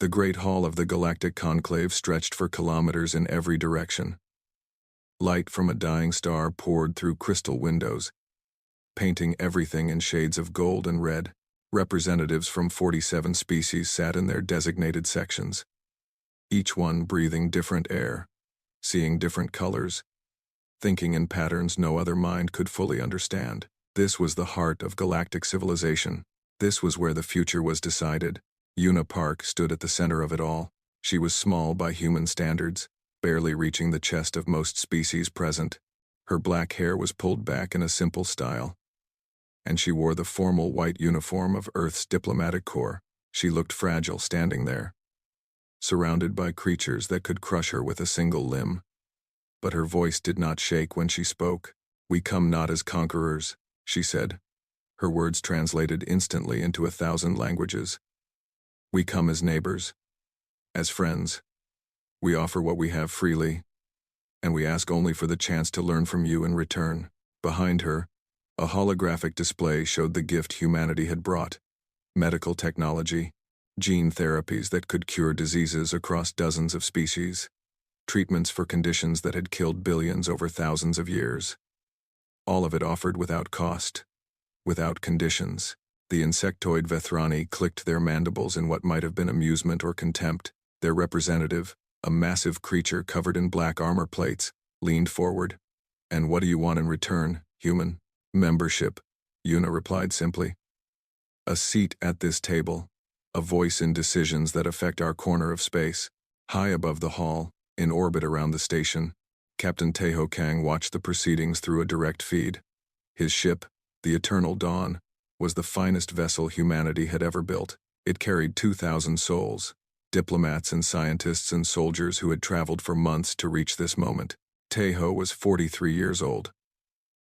The great hall of the Galactic Conclave stretched for kilometers in every direction. Light from a dying star poured through crystal windows, painting everything in shades of gold and red. Representatives from 47 species sat in their designated sections, each one breathing different air, seeing different colors, thinking in patterns no other mind could fully understand. This was the heart of galactic civilization. This was where the future was decided. Una Park stood at the center of it all. She was small by human standards, barely reaching the chest of most species present. Her black hair was pulled back in a simple style, and she wore the formal white uniform of Earth's diplomatic corps. She looked fragile standing there, surrounded by creatures that could crush her with a single limb. But her voice did not shake when she spoke. "We come not as conquerors," she said. Her words translated instantly into 1,000 languages. "We come as neighbors, as friends. We offer what we have freely, and we ask only for the chance to learn from you in return." Behind her, a holographic display showed the gift humanity had brought: medical technology, gene therapies that could cure diseases across dozens of species, treatments for conditions that had killed billions over thousands of years. All of it offered without cost, without conditions. The insectoid Vethrani clicked their mandibles in what might have been amusement or contempt. Their representative, a massive creature covered in black armor plates, leaned forward. "And what do you want in return, human?" "Membership," Una replied simply. "A seat at this table, a voice in decisions that affect our corner of space." High above the hall, in orbit around the station, Captain Teho Kang watched the proceedings through a direct feed. His ship, the Eternal Dawn, was the finest vessel humanity had ever built. It carried 2,000 souls, diplomats and scientists and soldiers who had traveled for months to reach this moment. Teho was 43 years old,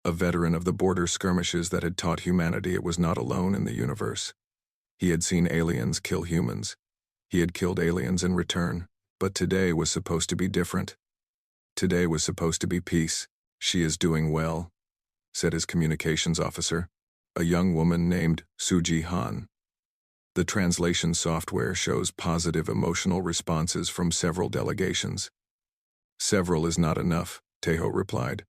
a veteran of the border skirmishes that had taught humanity it was not alone in the universe. He had seen aliens kill humans. He had killed aliens in return. But today was supposed to be different. Today was supposed to be peace. "She is doing well," said his communications officer, a young woman named Suji Han. The translation software shows positive emotional responses from several delegations. "Several is not enough," Teho replied.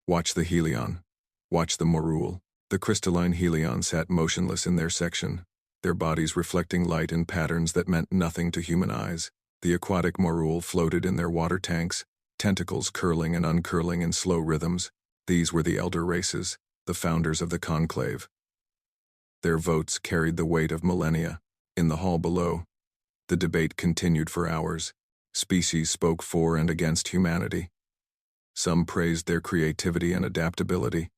"Watch the Helion. Watch the Morul." The crystalline Helion sat motionless in their section, their bodies reflecting light in patterns that meant nothing to human eyes. The aquatic Morul floated in their water tanks, tentacles curling and uncurling in slow rhythms. These were the elder races, the founders of the conclave. Their votes carried the weight of millennia. In the hall below, the debate continued for hours. Species spoke for and against humanity. Some praised their creativity and adaptability.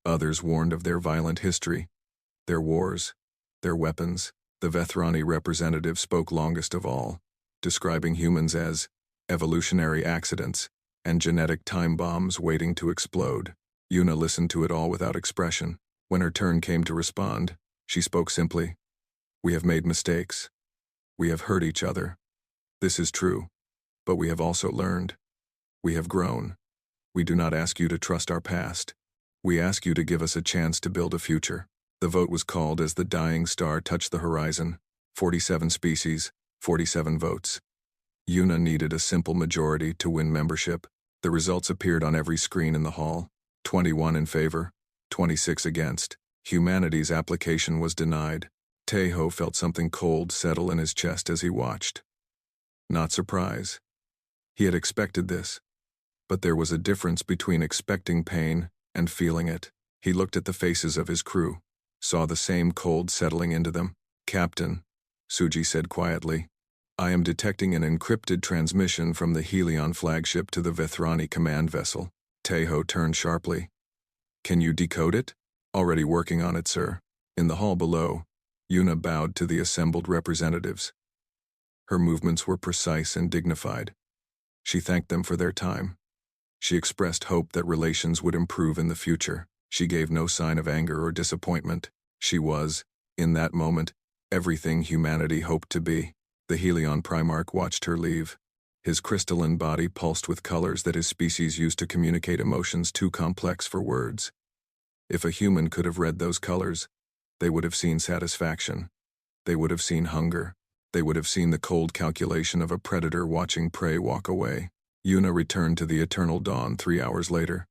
Others warned of their violent history, their wars, their weapons. The Vethrani representative spoke longest of all, describing humans as evolutionary accidents and genetic time bombs waiting to explode. Una listened to it all without expression. When her turn came to respond, she spoke simply. "We have made mistakes. We have hurt each other. This is true. But we have also learned. We have grown. We do not ask you to trust our past. We ask you to give us a chance to build a future." The vote was called as the dying star touched the horizon. 47 species, 47 votes. Una needed a simple majority to win membership. The results appeared on every screen in the hall. 21 in favor, 26 against. Humanity's application was denied. Teho felt something cold settle in his chest as he watched. Not surprise. He had expected this. But there was a difference between expecting pain and feeling it. He looked at the faces of his crew, saw the same cold settling into them. "Captain," Suji said quietly, "I am detecting an encrypted transmission from the Helion flagship to the Vethrani command vessel." Teho turned sharply. "Can you decode it?" "Already working on it, sir." In the hall below, Una bowed to the assembled representatives. Her movements were precise and dignified. She thanked them for their time. She expressed hope that relations would improve in the future. She gave no sign of anger or disappointment. She was, in that moment, everything humanity hoped to be. The Helion Primarch watched her leave. His crystalline body pulsed with colors that his species used to communicate emotions too complex for words. If a human could have read those colors, they would have seen satisfaction. They would have seen hunger. They would have seen the cold calculation of a predator watching prey walk away. Yuna returned to the eternal dawn 3 hours later.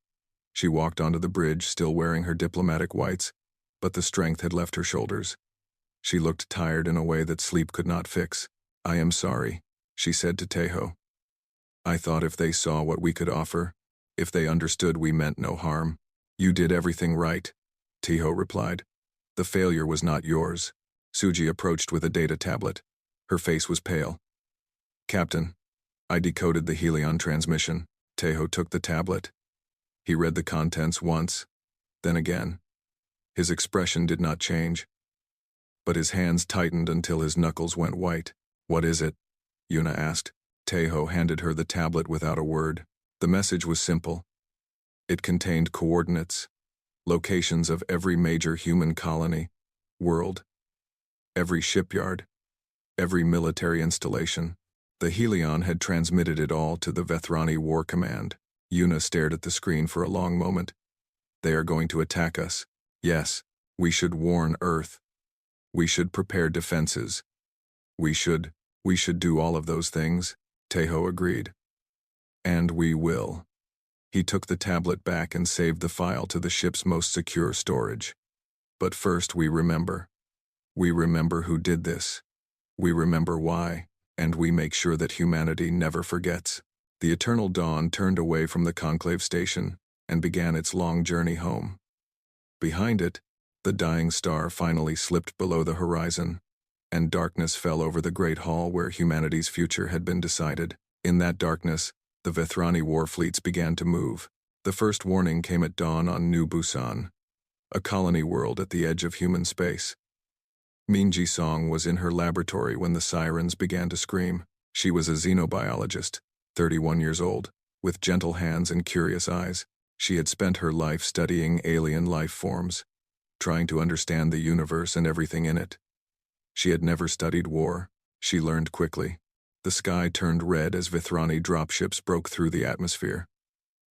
She walked onto the bridge, still wearing her diplomatic whites, but the strength had left her shoulders. She looked tired in a way that sleep could not fix. "I am sorry," she said to Tejo. "I thought if they saw what we could offer, if they understood we meant no harm." "You did everything right," Tejo replied. "The failure was not yours." Suji approached with a data tablet. Her face was pale. "Captain, I decoded the Helion transmission." Tejo took the tablet. He read the contents once, then again. His expression did not change, but his hands tightened until his knuckles went white. "What is it?" Yuna asked. Tejo handed her the tablet without a word. The message was simple. It contained coordinates, locations of every major human colony, world, every shipyard, every military installation. The Helion had transmitted it all to the HFY War Command. Yuna stared at the screen for a long moment. "They are going to attack us. Yes, we should warn Earth. We should prepare defenses. We should do all of those things," Tejo agreed. "And we will." He took the tablet back and saved the file to the ship's most secure storage. "But first we remember. We remember who did this. We remember why, and we make sure that humanity never forgets." The Eternal Dawn turned away from the Conclave Station and began its long journey home. Behind it, the dying star finally slipped below the horizon, and darkness fell over the great hall where humanity's future had been decided. In that darkness, the HFY war fleets began to move. The first warning came at dawn on New Busan, a colony world at the edge of human space. Minji Song was in her laboratory when the sirens began to scream. She was a xenobiologist, 31 years old, with gentle hands and curious eyes. She had spent her life studying alien life forms, trying to understand the universe and everything in it. She had never studied war. She learned quickly. The sky turned red as HFY dropships broke through the atmosphere.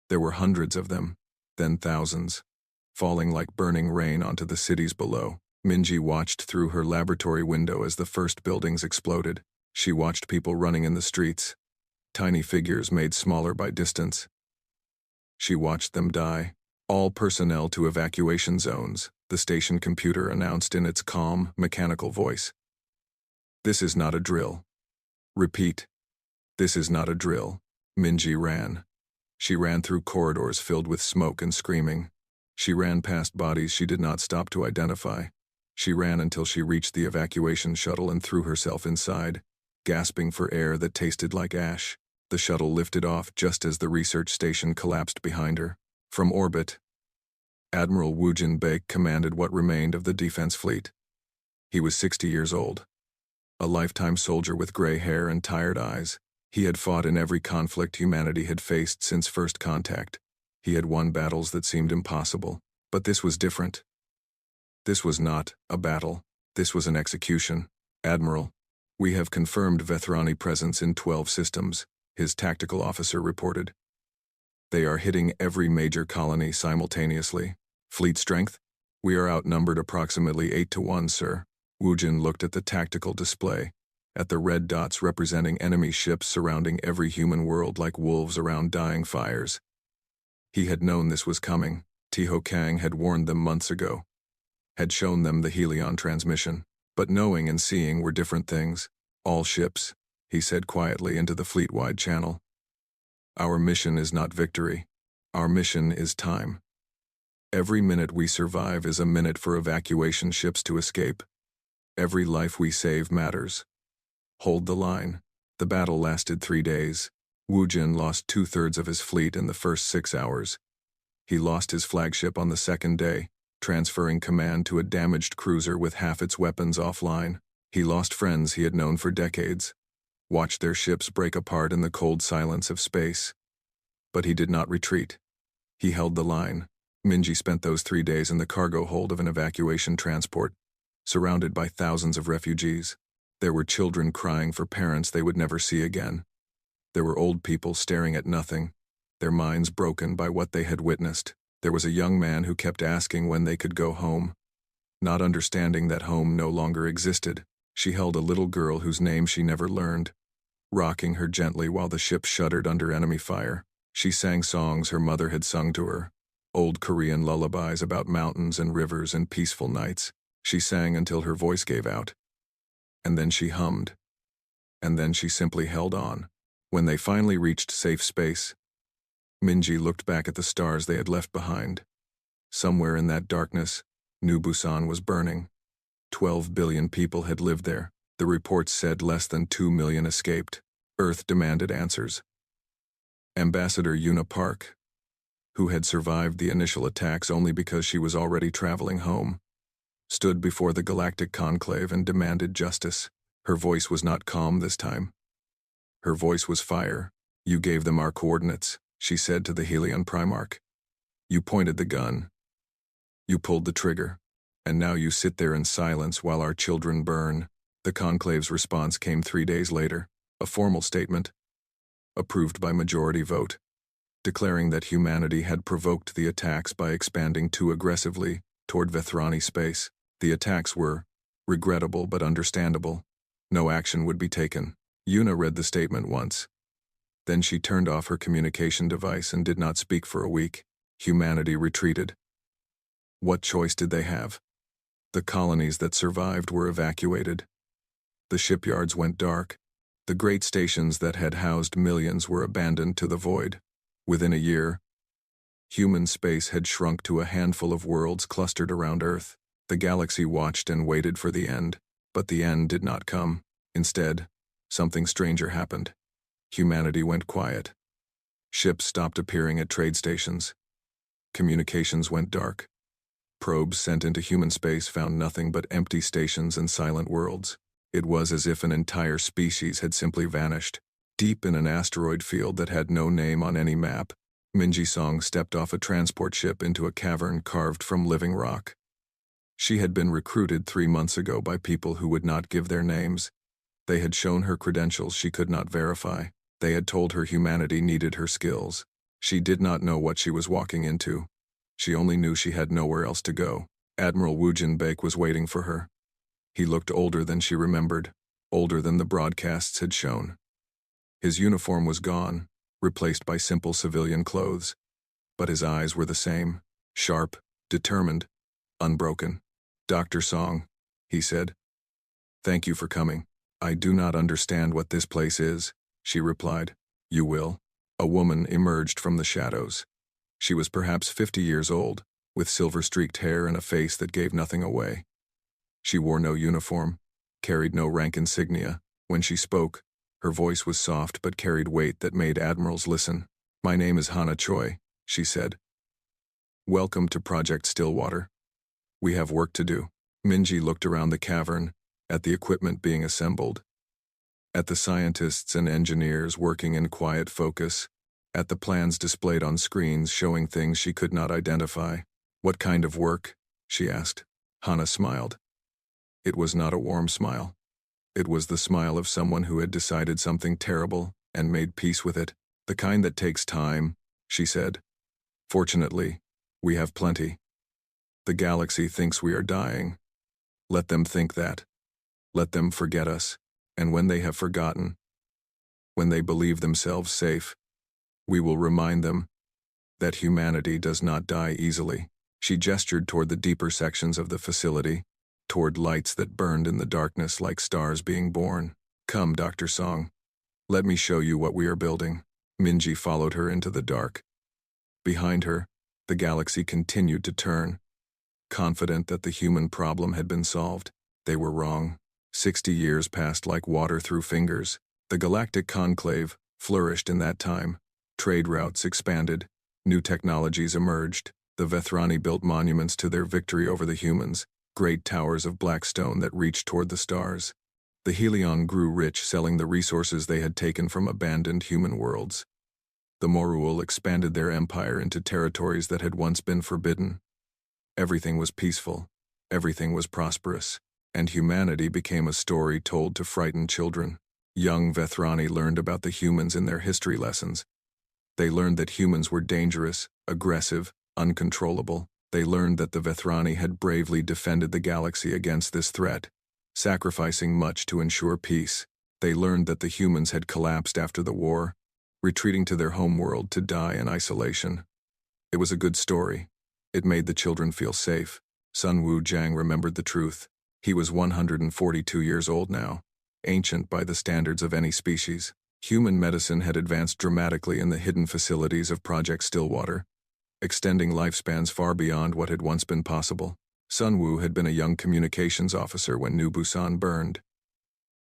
There were hundreds of them, then thousands, falling like burning rain onto the cities below. Minji watched through her laboratory window as the first buildings exploded. She watched people running in the streets, tiny figures made smaller by distance. She watched them die. "All personnel to evacuation zones," the station computer announced in its calm, mechanical voice. "This is not a drill." "Repeat. This is not a drill." Minji ran. She ran through corridors filled with smoke and screaming. She ran past bodies she did not stop to identify. She ran until she reached the evacuation shuttle and threw herself inside, gasping for air that tasted like ash. The shuttle lifted off just as the research station collapsed behind her. From orbit, Admiral Woojin Baek commanded what remained of the defense fleet. He was 60 years old, a lifetime soldier with gray hair and tired eyes. He had fought in every conflict humanity had faced since first contact. He had won battles that seemed impossible, but this was different. This was not a battle. This was an execution. "Admiral, we have confirmed HFY presence in 12 systems," his tactical officer reported. "They are hitting every major colony simultaneously. Fleet strength? We are outnumbered approximately 8-1, sir." Woojin looked at the tactical display, at the red dots representing enemy ships surrounding every human world like wolves around dying fires. He had known this was coming. Tejo Kang had warned them months ago, had shown them the Helion transmission. But knowing and seeing were different things. "All ships," he said quietly into the fleet-wide channel. "Our mission is not victory. Our mission is time. Every minute we survive is a minute for evacuation ships to escape. Every life we save matters. Hold the line." The battle lasted 3 days. Woojin lost 2/3 of his fleet in the first 6 hours. He lost his flagship on the second day, transferring command to a damaged cruiser with half its weapons offline. He lost friends he had known for decades, watched their ships break apart in the cold silence of space. But he did not retreat. He held the line. Minji spent those 3 days in the cargo hold of an evacuation transport, surrounded by thousands of refugees. There were children crying for parents they would never see again. There were old people staring at nothing, their minds broken by what they had witnessed. There was a young man who kept asking when they could go home, not understanding that home no longer existed. She held a little girl whose name she never learned, rocking her gently while the ship shuddered under enemy fire. She sang songs her mother had sung to her, old Korean lullabies about mountains and rivers and peaceful nights. She sang until her voice gave out. And then she hummed. And then she simply held on. When they finally reached safe space, Minji looked back at the stars they had left behind. Somewhere in that darkness, New Busan was burning. 12 billion people had lived there. The reports said less than 2 million escaped. Earth demanded answers. Ambassador Yuna Park, who had survived the initial attacks only because she was already traveling home, stood before the Galactic Conclave and demanded justice. Her voice was not calm this time. Her voice was fire. "You gave them our coordinates," she said to the Helion Primarch. "You pointed the gun. You pulled the trigger. And now you sit there in silence while our children burn." The Conclave's response came 3 days later, a formal statement, approved by majority vote, declaring that humanity had provoked the attacks by expanding too aggressively toward Vethrani space. The attacks were regrettable but understandable. No action would be taken. Yuna read the statement once. Then she turned off her communication device and did not speak for a week. Humanity retreated. What choice did they have? The colonies that survived were evacuated. The shipyards went dark. The great stations that had housed millions were abandoned to the void. Within a year, human space had shrunk to a handful of worlds clustered around Earth. The galaxy watched and waited for the end, but the end did not come. Instead, something stranger happened. Humanity went quiet. Ships stopped appearing at trade stations. Communications went dark. Probes sent into human space found nothing but empty stations and silent worlds. It was as if an entire species had simply vanished. Deep in an asteroid field that had no name on any map, Minji Song stepped off a transport ship into a cavern carved from living rock. She had been recruited 3 months ago by people who would not give their names. They had shown her credentials she could not verify. They had told her humanity needed her skills. She did not know what she was walking into. She only knew she had nowhere else to go. Admiral Wu Jinbaek was waiting for her. He looked older than she remembered, older than the broadcasts had shown. His uniform was gone, replaced by simple civilian clothes. But his eyes were the same, sharp, determined, unbroken. "Dr. Song," he said. "Thank you for coming." "I do not understand what this place is," she replied. "You will." A woman emerged from the shadows. She was perhaps 50 years old, with silver-streaked hair and a face that gave nothing away. She wore no uniform, carried no rank insignia. When she spoke, her voice was soft but carried weight that made admirals listen. "My name is Hana Choi," she said. "Welcome to Project Stillwater. We have work to do." Minji looked around the cavern, at the equipment being assembled, at the scientists and engineers working in quiet focus, at the plans displayed on screens showing things she could not identify. "What kind of work?" she asked. Hana smiled. It was not a warm smile. It was the smile of someone who had decided something terrible and made peace with it. "The kind that takes time," she said. "Fortunately, we have plenty. The galaxy thinks we are dying. Let them think that. Let them forget us, and when they have forgotten, when they believe themselves safe, we will remind them that humanity does not die easily." She gestured toward the deeper sections of the facility, toward lights that burned in the darkness like stars being born. "Come, Dr. Song. Let me show you what we are building." Minji followed her into the dark. Behind her, the galaxy continued to turn, confident that the human problem had been solved. They were wrong. 60 years passed like water through fingers. The Galactic Conclave flourished in that time. Trade routes expanded. New technologies emerged. The Vethrani built monuments to their victory over the humans, great towers of black stone that reached toward the stars. The Helion grew rich selling the resources they had taken from abandoned human worlds. The Morul expanded their empire into territories that had once been forbidden. Everything was peaceful. Everything was prosperous. And humanity became a story told to frighten children. Young Vethrani learned about the humans in their history lessons. They learned that humans were dangerous, aggressive, uncontrollable. They learned that the Vethrani had bravely defended the galaxy against this threat. sacrificing much to ensure peace. They learned that the humans had collapsed after the war, retreating to their homeworld to die in isolation. It was a good story. It made the children feel safe. Sun Wu-Jiang remembered the truth. He was 142 years old now, ancient by the standards of any species. Human medicine had advanced dramatically in the hidden facilities of Project Stillwater, extending lifespans far beyond what had once been possible. Sun Wu had been a young communications officer when New Busan burned.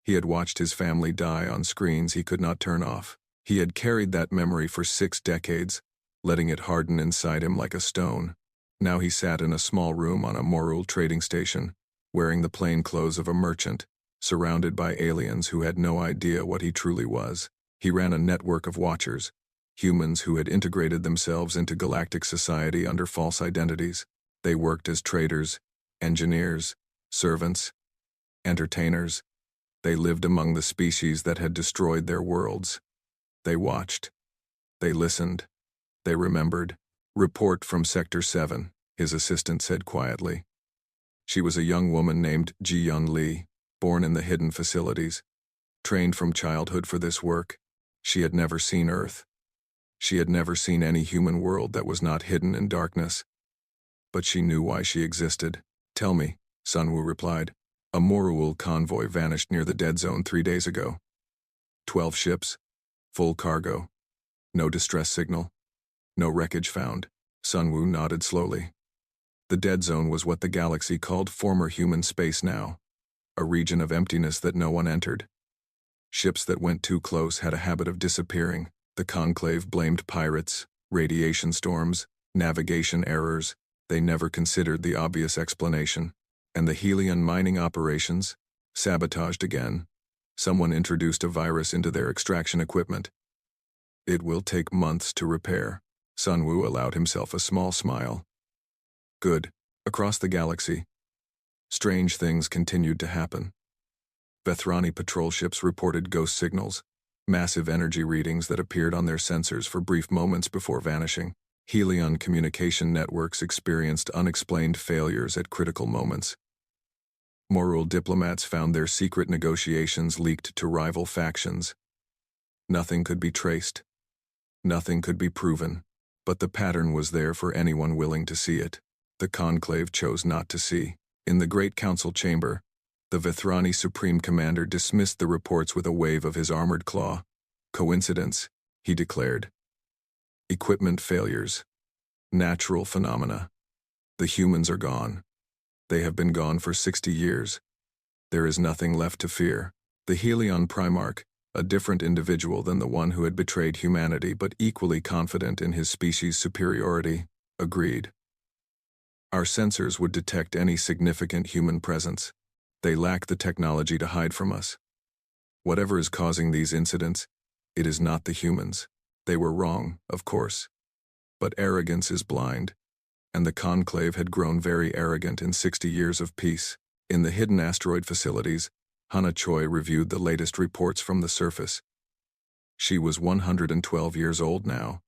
He had watched his family die on screens he could not turn off. He had carried that memory for 6 decades, letting it harden inside him like a stone. Now he sat in a small room on a Morul trading station, wearing the plain clothes of a merchant, surrounded by aliens who had no idea what he truly was. He ran a network of watchers, humans who had integrated themselves into galactic society under false identities. They worked as traders, engineers, servants, entertainers. They lived among the species that had destroyed their worlds. They watched. They listened. They remembered. "Report from Sector 7, his assistant said quietly. She was a young woman named Ji-Yun Lee, born in the hidden facilities. Trained from childhood for this work, she had never seen Earth. She had never seen any human world that was not hidden in darkness. But she knew why she existed. "Tell me," Sun Wu replied. "A Morul convoy vanished near the dead zone 3 days ago. 12 ships, full cargo. No distress signal. No wreckage found." Sun Wu nodded slowly. The dead zone was what the galaxy called former human space now, a region of emptiness that no one entered. Ships that went too close had a habit of disappearing. The Conclave blamed pirates, radiation storms, navigation errors. They never considered the obvious explanation. And the Helion mining operations? Sabotaged again. Someone introduced a virus into their extraction equipment. It will take months to repair. Sun Wu allowed himself a small smile. Good. Across the galaxy, strange things continued to happen. Vethrani patrol ships reported ghost signals, massive energy readings that appeared on their sensors for brief moments before vanishing. Helion communication networks experienced unexplained failures at critical moments. Morul diplomats found their secret negotiations leaked to rival factions. Nothing could be traced. Nothing could be proven. But the pattern was there for anyone willing to see it. The Conclave chose not to see. In the Great Council chamber, the Vethrani Supreme Commander dismissed the reports with a wave of his armored claw. Coincidence, he declared. Equipment failures. Natural phenomena. The humans are gone. They have been gone for 60 years. There is nothing left to fear. The Helion Primarch, a different individual than the one who had betrayed humanity but equally confident in his species' superiority, agreed. Our sensors would detect any significant human presence. They lack the technology to hide from us. Whatever is causing these incidents, it is not the humans. They were wrong, of course. But arrogance is blind, and the Conclave had grown very arrogant in 60 years of peace. In the hidden asteroid facilities, Hana Choi reviewed the latest reports from the surface. She was 112 years old now,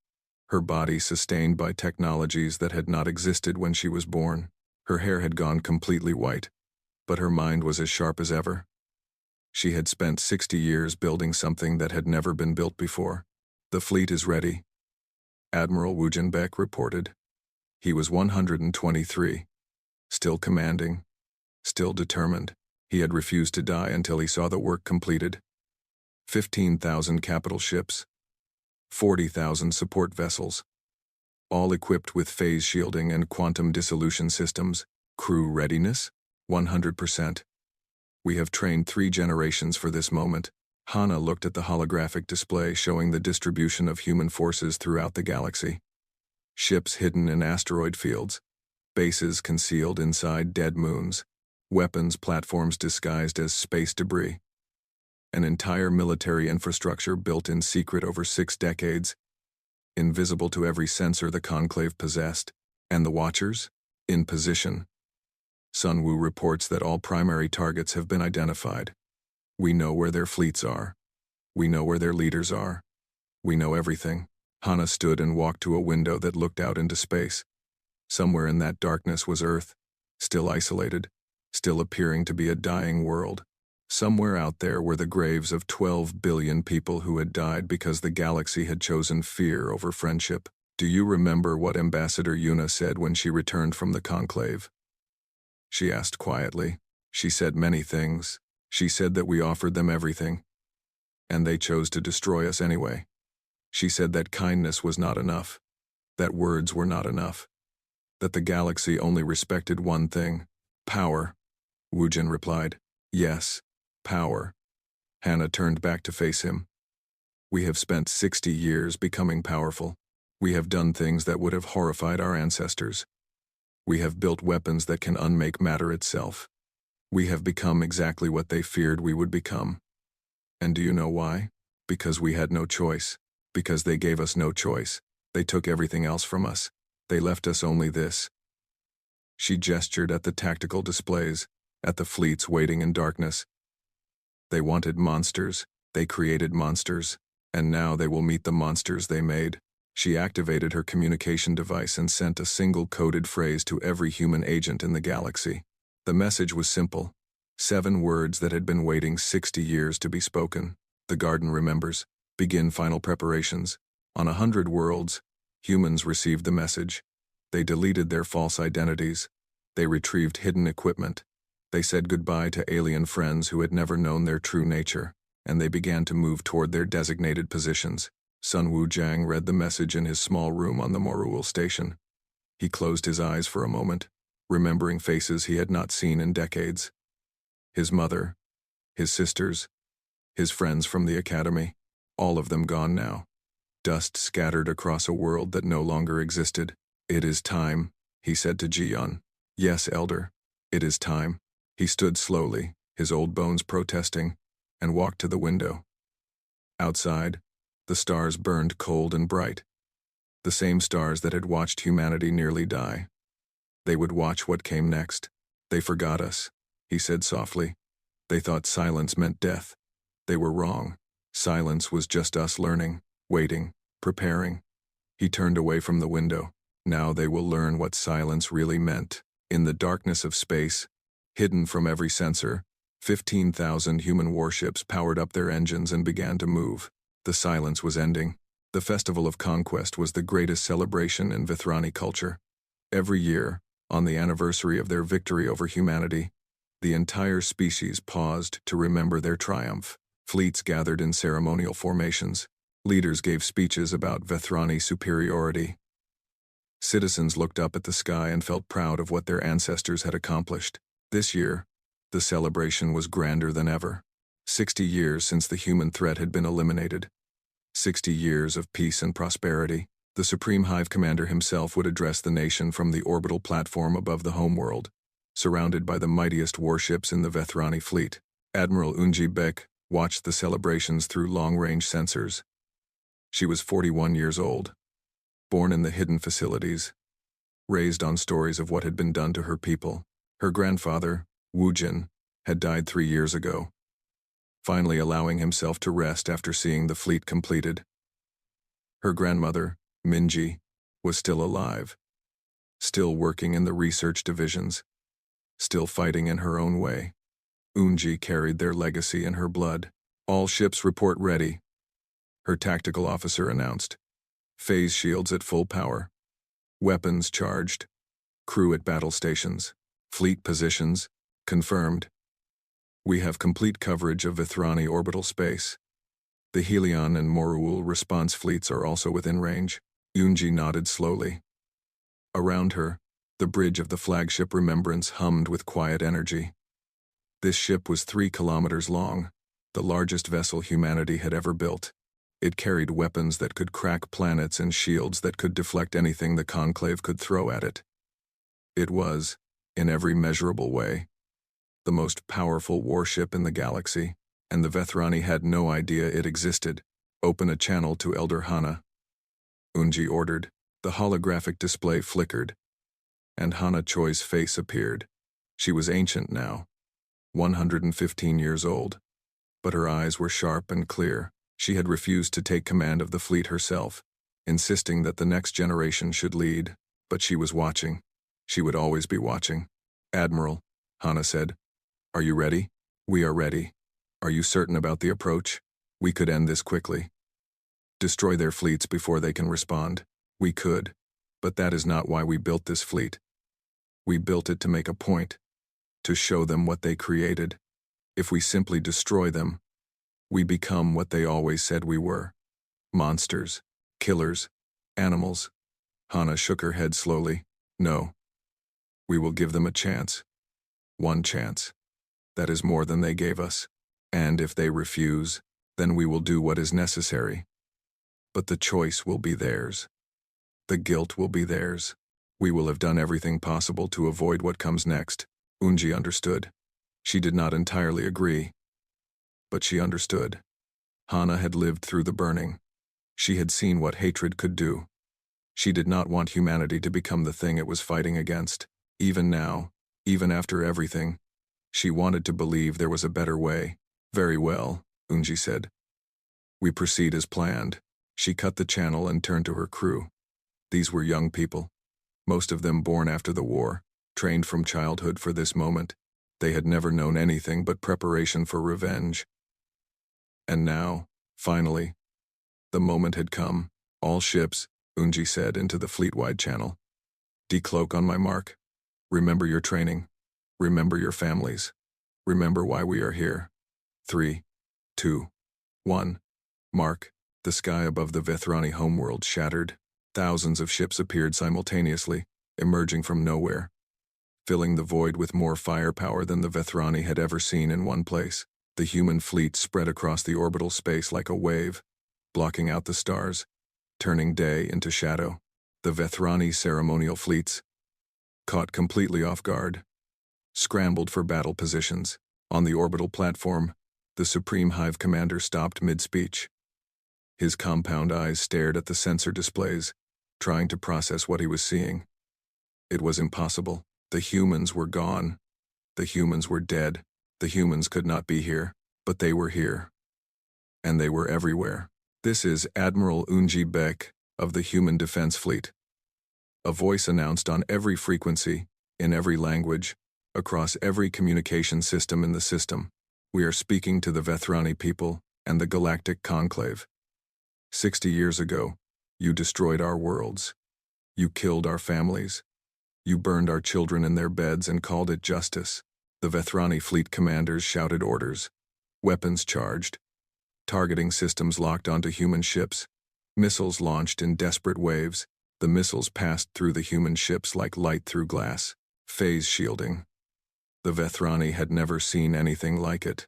her body sustained by technologies that had not existed when she was born. Her hair had gone completely white, but her mind was as sharp as ever. She had spent 60 years building something that had never been built before. "The fleet is ready," Admiral Wu Jinbek reported. He was 123, still commanding, still determined. He had refused to die until he saw the work completed. 15,000 capital ships, 40,000 support vessels, all equipped with phase shielding and quantum dissolution systems. Crew readiness? 100%. We have trained 3 generations for this moment. Hana looked at the holographic display showing the distribution of human forces throughout the galaxy. Ships hidden in asteroid fields, bases concealed inside dead moons, weapons platforms disguised as space debris. An entire military infrastructure built in secret over 6 decades, invisible to every sensor the Conclave possessed. And the Watchers? In position. Sun Wu reports that all primary targets have been identified. We know where their fleets are. We know where their leaders are. We know everything. Hana stood and walked to a window that looked out into space. Somewhere in that darkness was Earth, still isolated, still appearing to be a dying world. Somewhere out there were the graves of 12 billion people who had died because the galaxy had chosen fear over friendship. Do you remember what Ambassador Yuna said when she returned from the conclave? She asked quietly. She said many things. She said that we offered them everything, and they chose to destroy us anyway. She said that kindness was not enough, that words were not enough, that the galaxy only respected one thing: power. Wujin replied, "Yes, power." Hannah turned back to face him. "We have spent 60 years becoming powerful. We have done things that would have horrified our ancestors. We have built weapons that can unmake matter itself. We have become exactly what they feared we would become. And do you know why? Because we had no choice. Because they gave us no choice. They took everything else from us. They left us only this." She gestured at the tactical displays, at the fleets waiting in darkness. They wanted monsters. They created monsters. And now they will meet the monsters they made. She activated her communication device and sent a single coded phrase to every human agent in the galaxy. The message was simple. 7 words that had been waiting 60 years to be spoken. The garden remembers. Begin final preparations. On 100 worlds, humans received the message. They deleted their false identities. They retrieved hidden equipment. They said goodbye to alien friends who had never known their true nature, and they began to move toward their designated positions. Sun Wuzhang read the message in his small room on the Morul station. He closed his eyes for a moment, remembering faces he had not seen in decades. His mother, his sisters, his friends from the academy, all of them gone now. Dust scattered across a world that no longer existed. "It is time," he said to Jiyan. "Yes, Elder, it is time." He stood slowly, his old bones protesting, and walked to the window. Outside, the stars burned cold and bright. The same stars that had watched humanity nearly die. They would watch what came next. "They forgot us," he said softly. "They thought silence meant death. They were wrong. Silence was just us learning, waiting, preparing." He turned away from the window. Now they will learn what silence really meant. In the darkness of space, hidden from every sensor, 15,000 human warships powered up their engines and began to move. The silence was ending. The Festival of Conquest was the greatest celebration in Vithrani culture. Every year, on the anniversary of their victory over humanity, the entire species paused to remember their triumph. Fleets gathered in ceremonial formations. Leaders gave speeches about Vithrani superiority. Citizens looked up at the sky and felt proud of what their ancestors had accomplished. This year, the celebration was grander than ever. 60 years since the human threat had been eliminated. 60 years of peace and prosperity. The Supreme Hive Commander himself would address the nation from the orbital platform above the homeworld, surrounded by the mightiest warships in the Vithrani fleet. Admiral Unji Bek watched the celebrations through long-range sensors. She was 41 years old, born in the hidden facilities, raised on stories of what had been done to her people. Her grandfather, Wujin, had died 3 years ago, finally allowing himself to rest after seeing the fleet completed. Her grandmother, Minji, was still alive, still working in the research divisions, still fighting in her own way. Unji carried their legacy in her blood. "All ships report ready," her tactical officer announced. "Phase shields at full power. Weapons charged. Crew at battle stations. Fleet positions confirmed. We have complete coverage of Vithrani orbital space. The Helion and Morul response fleets are also within range." Unji nodded slowly. Around her, the bridge of the flagship Remembrance hummed with quiet energy. This ship was 3 kilometers long, the largest vessel humanity had ever built. It carried weapons that could crack planets and shields that could deflect anything the Conclave could throw at it. It was, in every measurable way, the most powerful warship in the galaxy, and the Vithrani had no idea it existed. "Open a channel to Elder Hana," Unji ordered. The holographic display flickered, and Hana Choi's face appeared. She was ancient now, 115 years old, but her eyes were sharp and clear. She had refused to take command of the fleet herself, insisting that the next generation should lead, but she was watching. She would always be watching. "Admiral," Hana said. Are you ready? We are ready. Are you certain about the approach? We could end this quickly. Destroy their fleets before they can respond. We could. But that is not why we built this fleet. We built it to make a point. To show them what they created. If we simply destroy them, we become what they always said we were. Monsters. Killers. Animals. Hana shook her head slowly. No. We will give them a chance. One chance. That is more than they gave us. And if they refuse, then we will do what is necessary. But the choice will be theirs. The guilt will be theirs. We will have done everything possible to avoid what comes next. Unji understood. She did not entirely agree. But she understood. Hana had lived through the burning. She had seen what hatred could do. She did not want humanity to become the thing it was fighting against. Even now, even after everything, she wanted to believe there was a better way. Very well, Unji said. We proceed as planned. She cut the channel and turned to her crew. These were young people. Most of them born after the war, trained from childhood for this moment. They had never known anything but preparation for revenge. And now, finally, the moment had come. All ships, Unji said into the fleet-wide channel. Decloak on my mark. Remember your training. Remember your families. Remember why we are here. 3, 2, 1. Mark. The sky above the Vethrani homeworld shattered. Thousands of ships appeared simultaneously, emerging from nowhere, filling the void with more firepower than the Vethrani had ever seen in one place. The human fleet spread across the orbital space like a wave, blocking out the stars, turning day into shadow. The Vethrani ceremonial fleets, caught completely off guard, scrambled for battle positions. On the orbital platform, the Supreme Hive Commander stopped mid-speech. His compound eyes stared at the sensor displays, trying to process what he was seeing. It was impossible. The humans were gone. The humans were dead. The humans could not be here, but they were here. And they were everywhere. This is Admiral Unji Beck of the Human Defense Fleet. A voice announced on every frequency, in every language, across every communication system in the system. We are speaking to the Vethrani people and the Galactic Conclave. 60 years ago, you destroyed our worlds. You killed our families. You burned our children in their beds and called it justice. The Vethrani fleet commanders shouted orders. Weapons charged. Targeting systems locked onto human ships. Missiles launched in desperate waves. The missiles passed through the human ships like light through glass. Phase shielding. The Vethrani had never seen anything like it.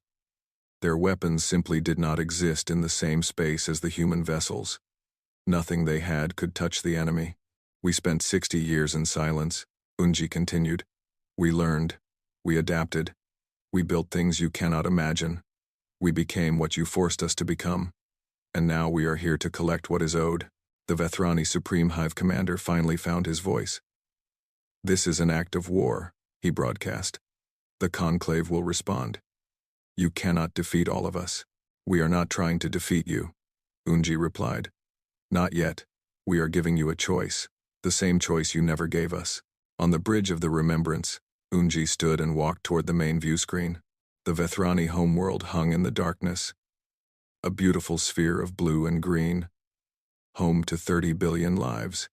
Their weapons simply did not exist in the same space as the human vessels. Nothing they had could touch the enemy. We spent 60 years in silence, Unji continued. We learned. We adapted. We built things you cannot imagine. We became what you forced us to become. And now we are here to collect what is owed. The Vethrani Supreme Hive Commander finally found his voice. This is an act of war, he broadcast. The Conclave will respond. You cannot defeat all of us. We are not trying to defeat you, Unji replied. Not yet. We are giving you a choice. The same choice you never gave us. On the bridge of the remembrance, Unji stood and walked toward the main view screen. The Vethrani homeworld hung in the darkness. A beautiful sphere of blue and green. Home to 30 billion lives.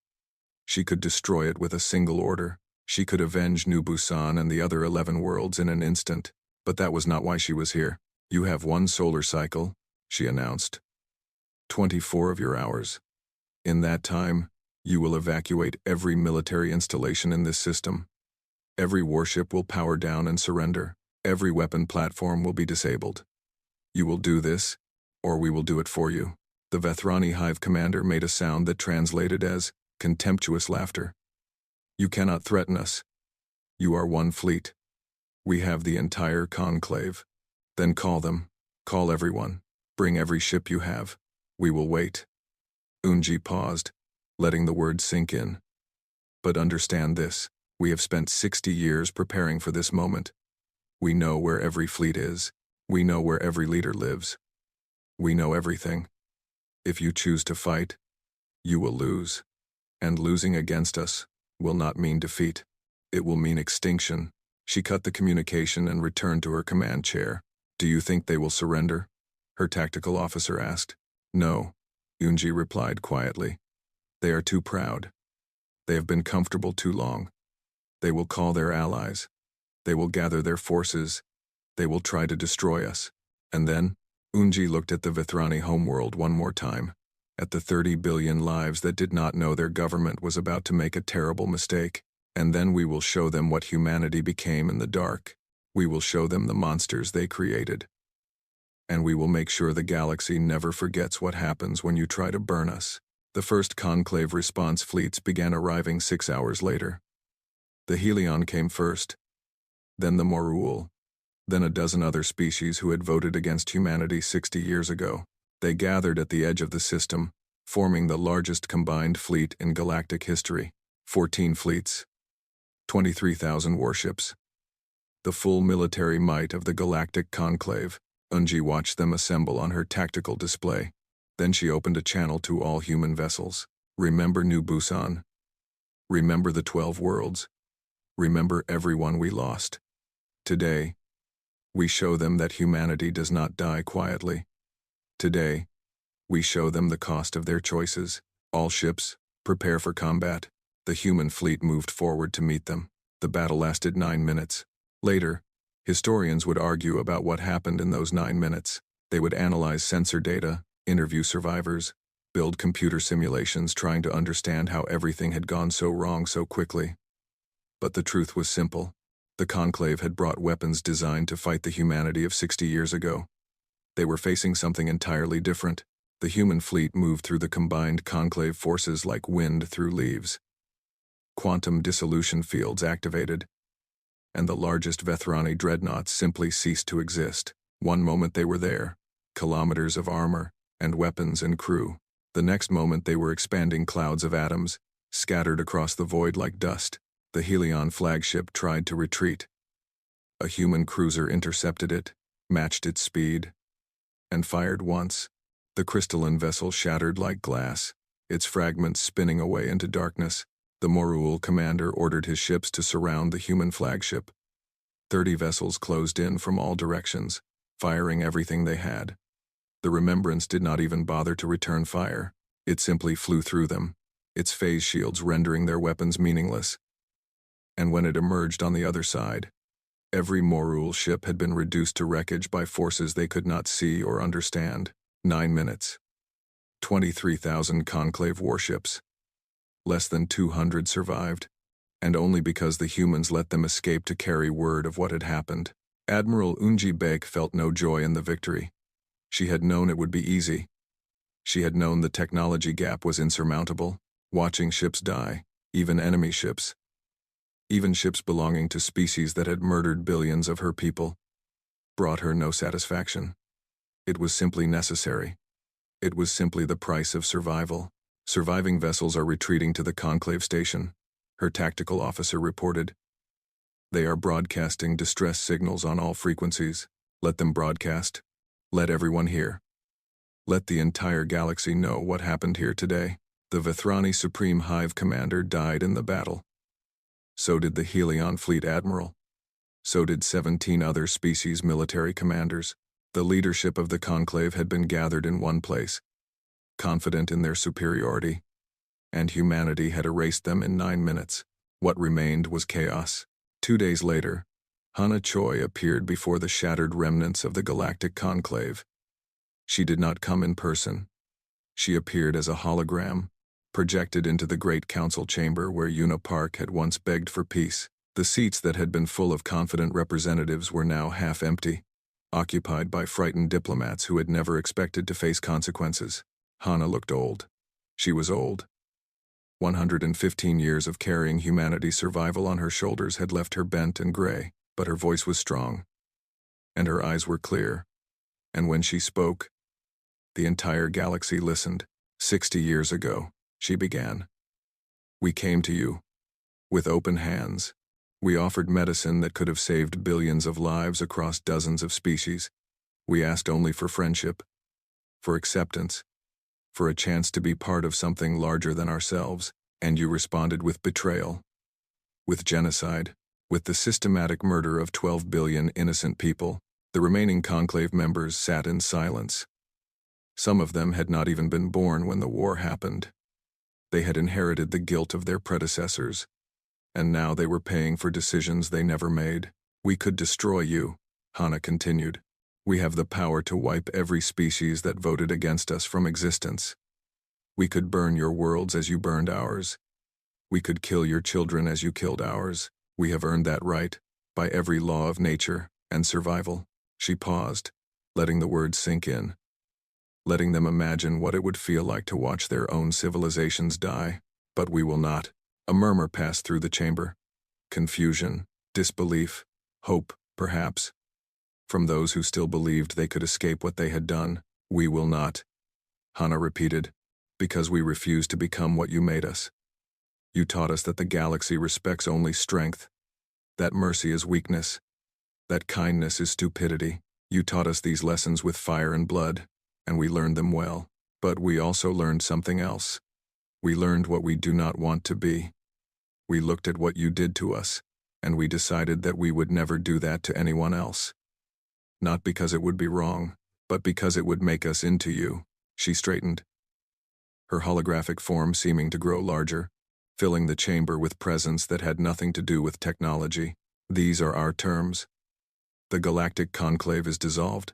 She could destroy it with a single order. She could avenge New Busan and the other 11 worlds in an instant. But that was not why she was here. You have one solar cycle, she announced. 24 of your hours. In that time, you will evacuate every military installation in this system. Every warship will power down and surrender. Every weapon platform will be disabled. You will do this, or we will do it for you. The Vethrani Hive Commander made a sound that translated as contemptuous laughter. You cannot threaten us. You are one fleet. We have the entire conclave. Then call them. Call everyone. Bring every ship you have. We will wait. Unji paused, letting the words sink in. But understand this. We have spent 60 years preparing for this moment. We know where every fleet is. We know where every leader lives. We know everything. If you choose to fight, you will lose. And losing against us will not mean defeat. It will mean extinction. She cut the communication and returned to her command chair. "Do you think they will surrender?" her tactical officer asked. "No," Unji replied quietly. "They are too proud. They have been comfortable too long. They will call their allies. They will gather their forces. They will try to destroy us. And then," Unji looked at the Vithrani homeworld one more time, at the 30 billion lives that did not know their government was about to make a terrible mistake. "And then we will show them what humanity became in the dark. We will show them the monsters they created. And we will make sure the galaxy never forgets what happens when you try to burn us." The first conclave response fleets began arriving 6 hours later. The Helion came first, then the Morul, then a dozen other species who had voted against humanity 60 years ago. They gathered at the edge of the system, forming the largest combined fleet in galactic history. 14 fleets, 23,000 warships. The full military might of the galactic conclave. Unji watched them assemble on her tactical display. Then she opened a channel to all human vessels. "Remember New Busan. Remember the 12 worlds. Remember everyone we lost. Today, we show them that humanity does not die quietly. Today, we show them the cost of their choices. All ships, prepare for combat." The human fleet moved forward to meet them. The battle lasted 9 minutes. Later, historians would argue about what happened in those 9 minutes. They would analyze sensor data, interview survivors, build computer simulations trying to understand how everything had gone so wrong so quickly. But the truth was simple. The Conclave had brought weapons designed to fight the humanity of 60 years ago. They were facing something entirely different. The human fleet moved through the combined Conclave forces like wind through leaves. Quantum dissolution fields activated, and the largest Vethrani dreadnoughts simply ceased to exist. One moment they were there, kilometers of armor, and weapons and crew. The next moment they were expanding clouds of atoms, scattered across the void like dust. The Helion flagship tried to retreat. A human cruiser intercepted it, matched its speed, and fired once. The crystalline vessel shattered like glass, its fragments spinning away into darkness. The Morul commander ordered his ships to surround the human flagship. 30 vessels closed in from all directions, firing everything they had. The Remembrance did not even bother to return fire. It simply flew through them, its phase shields rendering their weapons meaningless. And when it emerged on the other side, every Morul ship had been reduced to wreckage by forces they could not see or understand. 9 minutes. 23,000 Conclave warships. Less than 200 survived, and only because the humans let them escape to carry word of what had happened. Admiral Unji Bek felt no joy in the victory. She had known it would be easy. She had known the technology gap was insurmountable. Watching ships die, even enemy ships, even ships belonging to species that had murdered billions of her people, brought her no satisfaction. It was simply necessary. It was simply the price of survival. "Surviving vessels are retreating to the Conclave station," her tactical officer reported. "They are broadcasting distress signals on all frequencies. Let them broadcast. Let everyone hear. Let the entire galaxy know what happened here today." The Vithrani Supreme Hive Commander died in the battle. So did the Helion Fleet Admiral. So did 17 other species military commanders. The leadership of the Conclave had been gathered in one place, confident in their superiority, and humanity had erased them in 9 minutes. What remained was chaos. 2 days later, Hana Choi appeared before the shattered remnants of the Galactic Conclave. She did not come in person. She appeared as a hologram, projected into the Great Council chamber where Yuna Park had once begged for peace. The seats that had been full of confident representatives were now half empty, occupied by frightened diplomats who had never expected to face consequences. Hana looked old. She was old. 115 years of carrying humanity's survival on her shoulders had left her bent and gray, but her voice was strong, and her eyes were clear. And when she spoke, the entire galaxy listened. 60 years ago, she began. "We came to you with open hands. We offered medicine that could have saved billions of lives across dozens of species. We asked only for friendship, for acceptance, for a chance to be part of something larger than ourselves, and you responded with betrayal, with genocide, With the systematic murder of 12 billion innocent people, the remaining conclave members sat in silence. Some of them had not even been born when the war happened. They had inherited the guilt of their predecessors, and now they were paying for decisions they never made. "We could destroy you," Hana continued. "We have the power to wipe every species that voted against us from existence. We could burn your worlds as you burned ours. We could kill your children as you killed ours. We have earned that right, by every law of nature and survival." She paused, letting the words sink in, letting them imagine what it would feel like to watch their own civilizations die. "But we will not." A murmur passed through the chamber. Confusion, disbelief, hope, perhaps. From those who still believed they could escape what they had done. "We will not," Hana repeated, "because we refuse to become what you made us. You taught us that the galaxy respects only strength, that mercy is weakness, that kindness is stupidity. You taught us these lessons with fire and blood, and we learned them well. But we also learned something else. We learned what we do not want to be. We looked at what you did to us, and we decided that we would never do that to anyone else. Not because it would be wrong, but because it would make us into you." She straightened, her holographic form seeming to grow larger, filling the chamber with presence that had nothing to do with technology. "These are our terms. The Galactic Conclave is dissolved.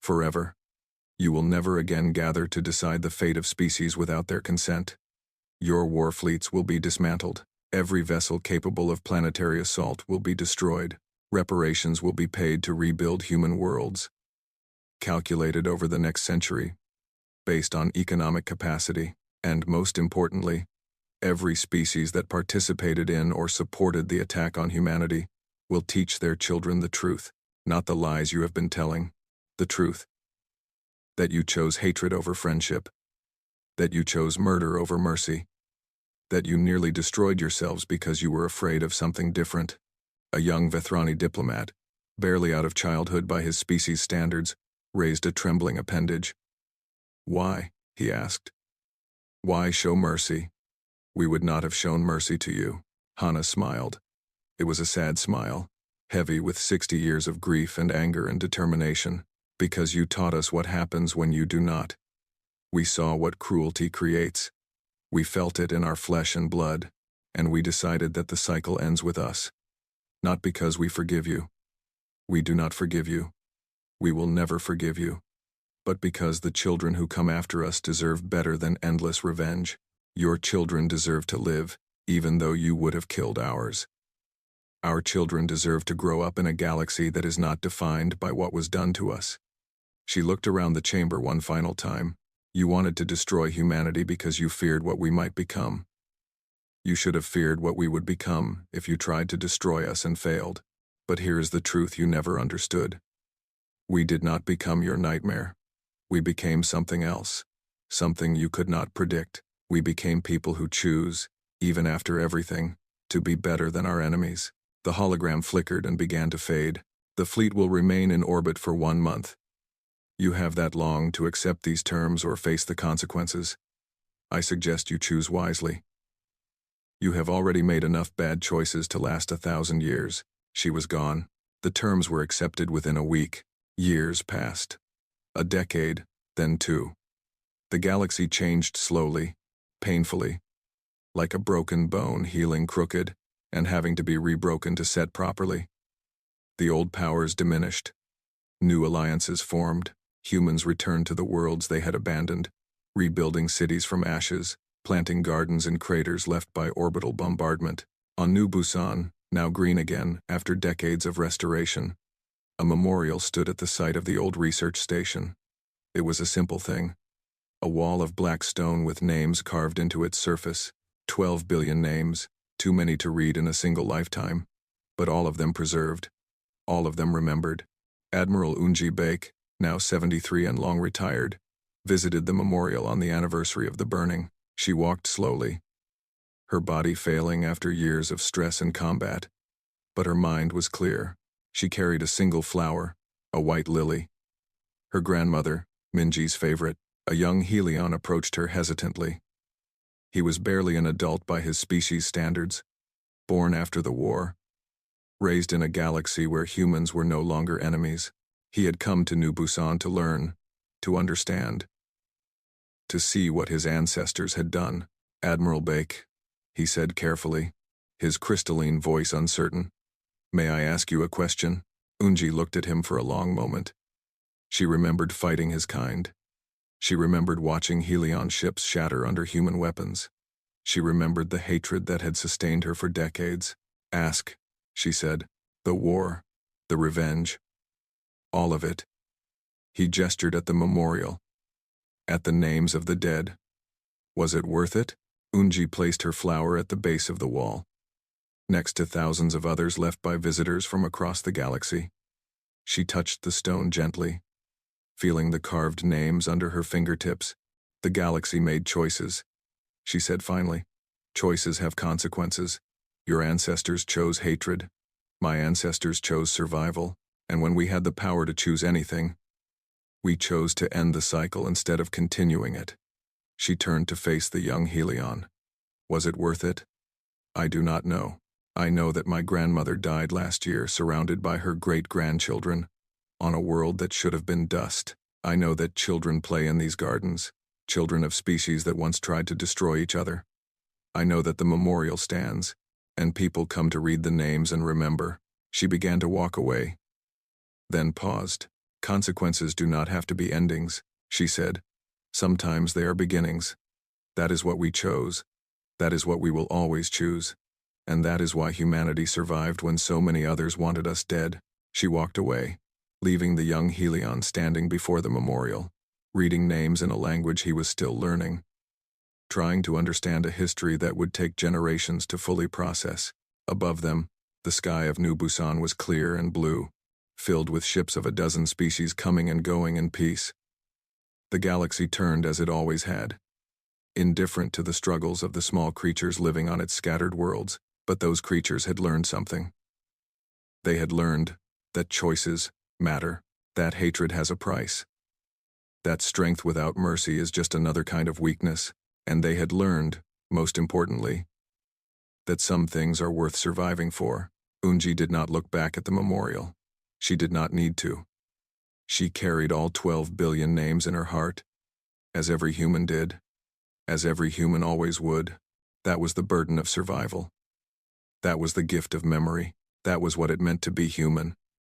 Forever. You will never again gather to decide the fate of species without their consent. Your war fleets will be dismantled. Every vessel capable of planetary assault will be destroyed. Reparations will be paid to rebuild human worlds, calculated over the next century, based on economic capacity, and most importantly, every species that participated in or supported the attack on humanity will teach their children the truth, not the lies you have been telling. The truth. That you chose hatred over friendship. That you chose murder over mercy. That you nearly destroyed yourselves because you were afraid of something different." A young Vethrani diplomat, barely out of childhood by his species' standards, raised a trembling appendage. "Why?" he asked. "Why show mercy? We would not have shown mercy to you." Hana smiled. It was a sad smile, heavy with 60 years of grief and anger and determination. "Because you taught us what happens when you do not. We saw what cruelty creates. We felt it in our flesh and blood, and we decided that the cycle ends with us. Not because we forgive you. We do not forgive you. We will never forgive you. But because the children who come after us deserve better than endless revenge. Your children deserve to live, even though you would have killed ours. Our children deserve to grow up in a galaxy that is not defined by what was done to us." She looked around the chamber one final time. "You wanted to destroy humanity because you feared what we might become. You should have feared what we would become if you tried to destroy us and failed. But here is the truth you never understood. We did not become your nightmare. We became something else. Something you could not predict. We became people who choose, even after everything, to be better than our enemies." The hologram flickered and began to fade. "The fleet will remain in orbit for 1 month. You have that long to accept these terms or face the consequences. I suggest you choose wisely. You have already made enough bad choices to last 1,000 years." She was gone. The terms were accepted within a week. Years passed. A decade, then 2. The galaxy changed slowly, painfully, like a broken bone healing crooked and having to be rebroken to set properly. The old powers diminished. New alliances formed. Humans returned to the worlds they had abandoned, rebuilding cities from ashes, planting gardens in craters left by orbital bombardment. On New Busan, now green again after decades of restoration, a memorial stood at the site of the old research station. It was a simple thing. A wall of black stone with names carved into its surface. 12 billion names, too many to read in a single lifetime, but all of them preserved, all of them remembered. Admiral Unji Baek, now 73 and long retired, visited the memorial on the anniversary of the burning. She walked slowly, her body failing after years of stress and combat, but her mind was clear. She carried a single flower, a white lily. Her grandmother, Minji's favorite, a young Helion, approached her hesitantly. He was barely an adult by his species' standards, born after the war, Raised in a galaxy where humans were no longer enemies, he had come to New Busan to learn, to understand, to see what his ancestors had done. "Admiral Bake," he said carefully, his crystalline voice uncertain. "May I ask you a question?" Unji looked at him for a long moment. She remembered fighting his kind. She remembered watching Helion ships shatter under human weapons. She remembered the hatred that had sustained her for decades. "Ask," she said. "The war, the revenge, all of it." He gestured at the memorial, at the names of the dead. Was it worth it? Unji placed her flower at the base of the wall, next to thousands of others left by visitors from across the galaxy. She touched the stone gently, feeling the carved names under her fingertips. "The galaxy made choices," she said finally. "Choices have consequences. Your ancestors chose hatred. My ancestors chose survival. And when we had the power to choose anything, we chose to end the cycle instead of continuing it." She turned to face the young Helion. "Was it worth it? I do not know. I know that my grandmother died last year surrounded by her great-grandchildren, on a world that should have been dust. I know that children play in these gardens, children of species that once tried to destroy each other. I know that the memorial stands, and people come to read the names and remember." She began to walk away, then paused. "Consequences do not have to be endings," she said. "Sometimes they are beginnings. That is what we chose. That is what we will always choose. And that is why humanity survived when so many others wanted us dead." She walked away, leaving the young Helion standing before the memorial, reading names in a language he was still learning, trying to understand a history that would take generations to fully process. Above them, the sky of New Busan was clear and blue, filled with ships of a dozen species coming and going in peace. The galaxy turned as it always had, indifferent to the struggles of the small creatures living on its scattered worlds, but those creatures had learned something. They had learned that choices matter, that hatred has a price, that strength without mercy is just another kind of weakness, and they had learned, most importantly, that some things are worth surviving for. Unji did not look back at the memorial. She did not need to. She carried all 12 billion names in her heart, as every human did, as every human always would. That was the burden of survival. That was the gift of memory. That was what it meant to be human.